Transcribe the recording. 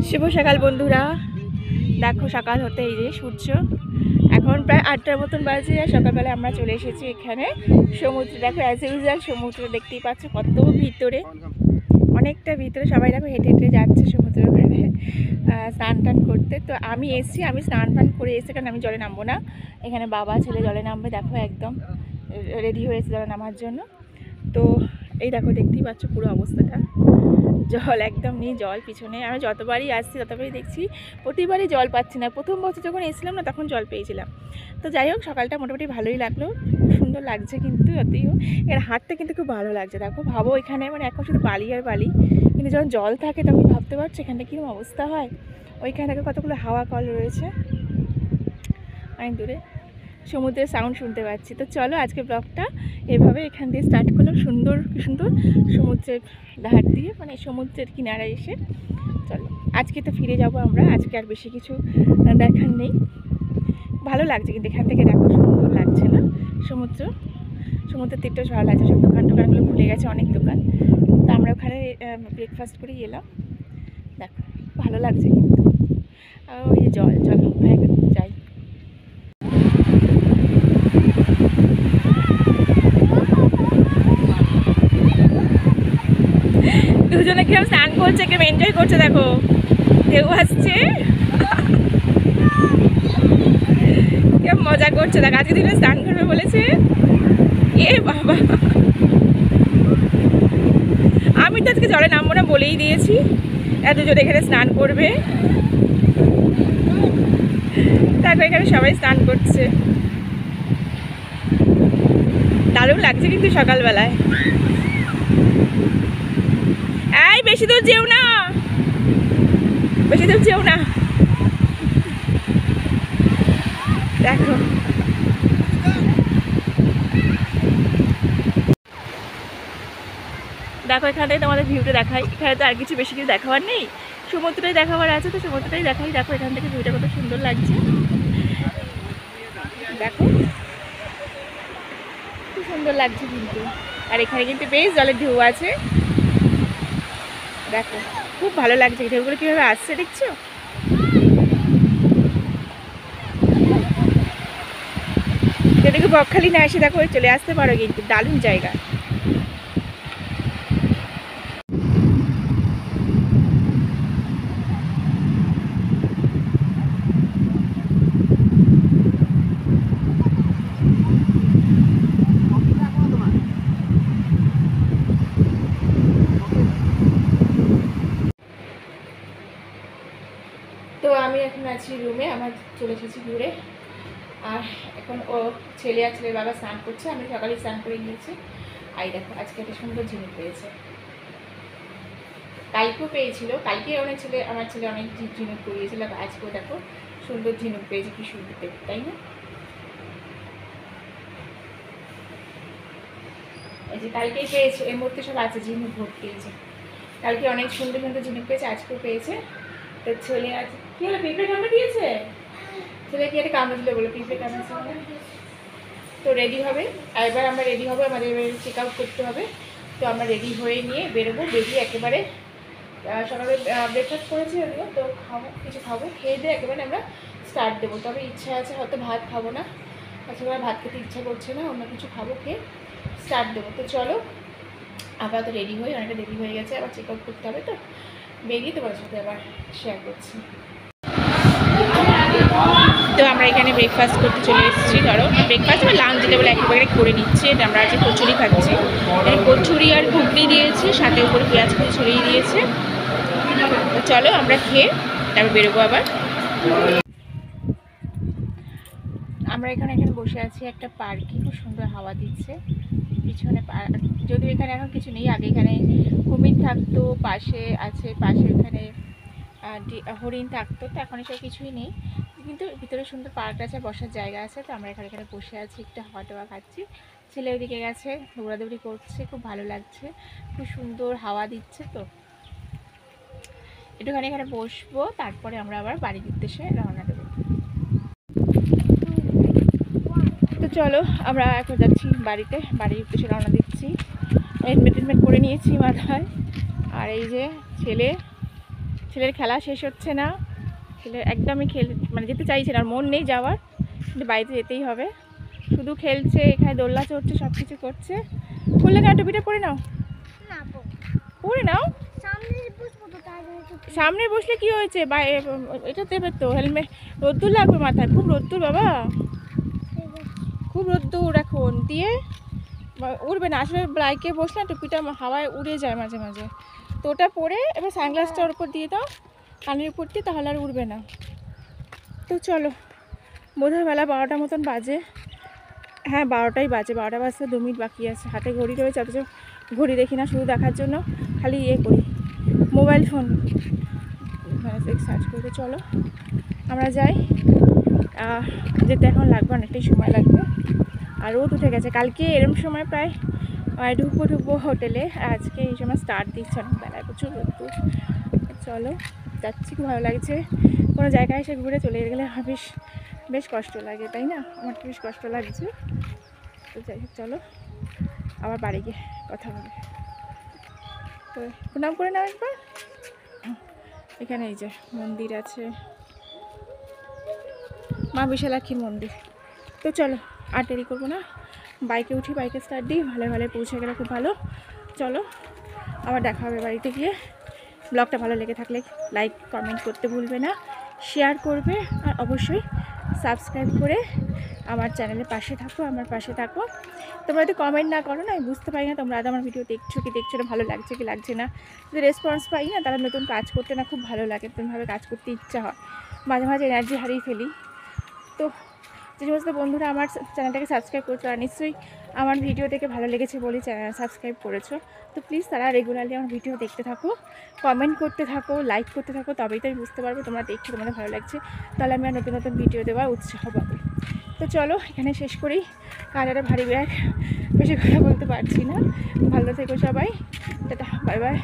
শুভ সকাল বন্ধুরা, দেখো সকাল হতে এই যে সূর্য এখন প্রায় 8টার মতন বাজে। আর সকালবেলা আমরা চলে এসেছি এখানে সমুদ্রে। দেখো অ্যাজ ইউজুয়াল সমুদ্র দেখতেই পাচ্ছ, কত ভিতরে, অনেকটা ভিতরে। সবাই দেখো হেঁটে হেঁটে যাচ্ছে সমুদ্রের ওখানে স্নান টান করতে। তো আমি এসেছি, আমি স্নান টান করে এসেছি, কারণ আমি জলে নামবো না। এখানে বাবা ছেলে জলে নামবে, দেখো একদম রেডি হয়েছে জলে নামার জন্য। তো এই দেখো দেখতেই পাচ্ছ পুরো অবস্থাটা, জল একদম নেই, জল পিছনে। আমি যতবারই আসছি ততবারই দেখছি প্রতিবারই জল পাচ্ছি না। প্রথম বছর যখন এসেছিলাম না, তখন জল পেয়েছিলাম। তো যাই হোক, সকালটা মোটামুটি ভালোই লাগলো, সুন্দর লাগছে। কিন্তু যতইও এর হাঁটতে কিন্তু খুব ভালো লাগছে। দেখো ভাবো, এখানে মানে এখন শুধু বালি আর বালি, কিন্তু যখন জল থাকে তখন ভাবতে পারছো এখানটা কীরকম অবস্থা হয়। ওইখানে দেখো কতগুলো হাওয়া কল রয়েছে, অনেক দূরে সমুদ্রের সাউন্ড শুনতে পাচ্ছি। তো চলো আজকে ব্লগটা এভাবে এখান দিয়ে স্টার্ট করলাম, সুন্দর সুন্দর সমুদ্রের ধার দিয়ে, মানে সমুদ্রের কিনারায় এসে। চলো আজকে তো ফিরে যাব আমরা, আজকে আর বেশি কিছু দেখার নেই। ভালো লাগছে কিন্তু এখান থেকে দেখো, সুন্দর লাগছে না সমুদ্রের তীরটা ভালো লাগছে। সব দোকানগুলো খুলে গেছে, অনেক দোকান। তো আমরা ওখানে ব্রেকফাস্ট করেই এলাম। দেখো ভালো লাগছে কিন্তু। ওই যে জল চলো যাই। দুজনে কেউ স্নান করছে, কেউ এনজয় করছে। দেখো কেউ আসছে, কেউ মজা করছে। দেখ আজকে দুজনে স্নান করবে বলেছে। এ বাবা, আমি তো আজকে জলে নামবো না বলেই দিয়েছি, এত দুজন এখানে স্নান করবে। দেখো এখানে সবাই স্নান করছে, দারুণ লাগছে কিন্তু সকালবেলায়। এই বেশি দূর যেও না, বেশি দূর যেও না। দেখো দেখো এখানে তোমাদের ভিউটা দেখাই। এখানে তো আর কিছু বেশি কিছু দেখাবার নেই, সমুদ্রটাই দেখাবার আছে, তো সমুদ্রটাই দেখাই। দেখো এখান থেকে ভিউটা কত সুন্দর লাগছে, দেখো খুব সুন্দর লাগছে কিন্তু। আর এখানে কিন্তু বেশ জলের ঢেউ আছে, দেখো খুব ভালো লাগছে। ঢেউগুলো কীভাবে আসছে দেখছো। যদি বকখালি না এসে দেখো চলে আসতে পারো, কিন্তু দারুণ জায়গা। তো আমি এখন আছি রুমে, আমার চলে এসেছি ঘুরে। আর এখন ও ছেলে আর ছেলের বাবা স্নান করছে, আমি সকালে স্নান করে নিয়েছি। আর দেখো আজকে একটা সুন্দর ঝিনুক পেয়েছে, কালকেও পেয়েছিল, কালকে আমার ছেলে অনেক ঝিনুক করিয়েছিল। আজকেও দেখো সুন্দর ঝিনুক পেয়েছে, কি সুন্দর দেখতে, তাই না? এই যে কালকেই পেয়েছে, এর মধ্যে সব আছে, ঝিনুক ভোট পেয়েছে। কালকে অনেক সুন্দর সুন্দর ঝিনুক পেয়েছে, আজকেও পেয়েছে। তো ছেলে আছে, কি হলো, পিঁপড়ে কামড়ে দিয়েছে? ছেলে কি একটা কামড়ে দিলে বলে, পিঁপড়ে কামড়েছে। তো রেডি হবে, আর এবার আমরা রেডি হবো, আমাদের এবার চেক আউট করতে হবে। তো আমরা রেডি হয়ে নিয়ে বেরোবো, বেরিয়ে একেবারে সকালে ব্রেকফাস্ট করেছি ওগুলো, তো কিছু খাবো, খেয়ে দিয়ে একেবারে আমরা স্টার্ট দেবো। তবে ইচ্ছা আছে, হয়তো ভাত খাবো না, তাছাড়া ভাত খেতে ইচ্ছা করছে না, অন্য কিছু খাবো, খেয়ে স্টার্ট দেবো। তো চলো আবার তো রেডি হই, অনেকটা দেরি হয়ে গেছে, আবার চেক আউট করতে হবে। তো বেরিয়ে তোমার সাথে আবার শেয়ার করছি। তো আমরা এখানে ব্রেকফাস্ট করতে চলে এসেছি। ধরো ব্রেকফাস্ট বা লাঞ্চ যেটা বলে একেবারে করে নিচ্ছি। এটা আমরা আজকে কচুরি খাচ্ছি, কচুরি আর ঘুগনি দিয়েছি, সাথে উপরে পেঁয়াজ কুচি ছড়িয়ে দিয়েছে। তো চলো আমরা খেয়ে তারপর বেরোবো আবার। আমরা এখানে বসে আছি একটা পার্কে, খুব সুন্দর হাওয়া দিচ্ছে পিছনে। যদিও এখানে এখন কিছু নেই, আগে এখানে কুমির থাকতো, পাশে এখানে হরিণ থাকতো, তো এখন এসব কিছুই নেই। কিন্তু ভিতরে সুন্দর পার্ক আছে, বসার জায়গা আছে। তো আমরা এখানে বসে আছি, একটু হাওয়া টাওয়া খাচ্ছি। ছেলে ওইদিকে গেছে, দৌড়াদৌড়ি করছে, খুব ভালো লাগছে, খুব সুন্দর হাওয়া দিচ্ছে। তো একটুখানি এখানে বসবো, তারপরে আমরা আবার বাড়ির উদ্দেশ্যে রওনা দেবো। তো চলো আমরা এখন যাচ্ছি বাড়ির উদ্দেশ্যে রওনা দিচ্ছি। হেলমেট করে নিয়েছি মাথায়। আর এই যে ছেলে ছেলের খেলা শেষ হচ্ছে না, ছেলে একদমই মানে যেতে চাইছে না, আর মন নেই যাওয়ার, কিন্তু বাড়িতে যেতেই হবে। শুধু খেলছে, এখানে দোলনা চড়ছে, সব কিছু করছে। খুললে কেন, টুপিটা পরে নাও, পরে নাও। সামনে বসলে কি হয়েছে, এটা দেবে তো হেলমেট। রোদ্দুর লাগবে মাথায়, খুব রোদ্দুর বাবা, খুব রোদ্দুর এখন দিয়ে উড়বে না। আসলে বাইকে বসলে টুপিটা হাওয়ায় উড়ে যায় মাঝে মাঝে, তো ওটা পরে এবার সানগ্লাসটা ওর উপর দিয়ে দাও, কানের উপর দিয়ে, তাহলে আর উড়বে না। তো চলো, বোধহয় বেলা 12টার মতন বাজে। হ্যাঁ 12টাই বাজে, 12টা বাজতে 2 মিনিট বাকি আছে। হাতে ঘড়ি রয়েছে, অথচ ঘড়ি দেখি না, শুধু দেখার জন্য খালি করি মোবাইল ফোন সার্চ করতে। চলো আমরা যাই, যেতে এখন লাগবে, অনেকটাই সময় লাগবে। আর রোদ উঠে গেছে, কালকে এরম সময় প্রায় ঢুকবো হোটেলে, আজকে এই সময় স্টার্ট দিচ্ছে অনেক বেলায়, প্রচুর রোদ। চলো যাচ্ছি, খুব ভালো লাগছে। কোনো জায়গায় এসে ঘুরে চলে গেলে বেশ কষ্ট লাগে, তাই না? আমার তো বেশ কষ্ট লাগছে। তো যাই হোক, চলো আবার বাড়ি গিয়ে কথা বলি। তো প্রণাম করে নাও একবার। এখানে এই যে মন্দির আছে, মা বিশালাক্ষীর মন্দির। তো চলো আর দেরি করবো না, বাইকে উঠি, বাইকে স্টার্ট দিই, ভালো পৌঁছে গেলে খুব ভালো। চলো আবার দেখা হবে বাড়িতে গিয়ে। ব্লগটা ভালো লেগে থাকলে লাইক কমেন্ট করতে ভুলবে না, শেয়ার করবে, আর অবশ্যই সাবস্ক্রাইব করে আমার চ্যানেলের পাশে থাকো, আমার পাশে থাকো। তোমরা যদি কমেন্ট না করো না, আমি বুঝতে পারি না তোমরা আমার ভিডিও দেখছো না, ভালো লাগছে কি লাগছে না। যদি রেসপন্স পাই না, তারা নতুন কাজ করতে না খুব ভালো লাগে, নতুনভাবে কাজ করতে ইচ্ছা হয়। মাঝে মাঝে এনার্জি হারিয়ে ফেলি। তো যে সমস্ত বন্ধুরা আমার চ্যানেলটাকে সাবস্ক্রাইব করছো, আর নিশ্চয়ই আমার ভিডিও দেখে ভালো লেগেছে বলে চ্যানেল সাবস্ক্রাইব করেছো, তো প্লিজ তারা রেগুলারলি আমার ভিডিও দেখতে থাকো, কমেন্ট করতে থাকো, লাইক করতে থাকো, তবেই তো আমি বুঝতে পারবো তোমরা দেখছো, তোমাদের ভালো লাগছে, তাহলে আমি আর নতুন ভিডিও দেওয়ার উৎসাহ পাবো। তো চলো এখানে শেষ করি, কালারে ভারী ব্যাগ, বেশি কথা বলতে পারছি না। ভালো থেকো সবাই, টাটা, বাই বাই।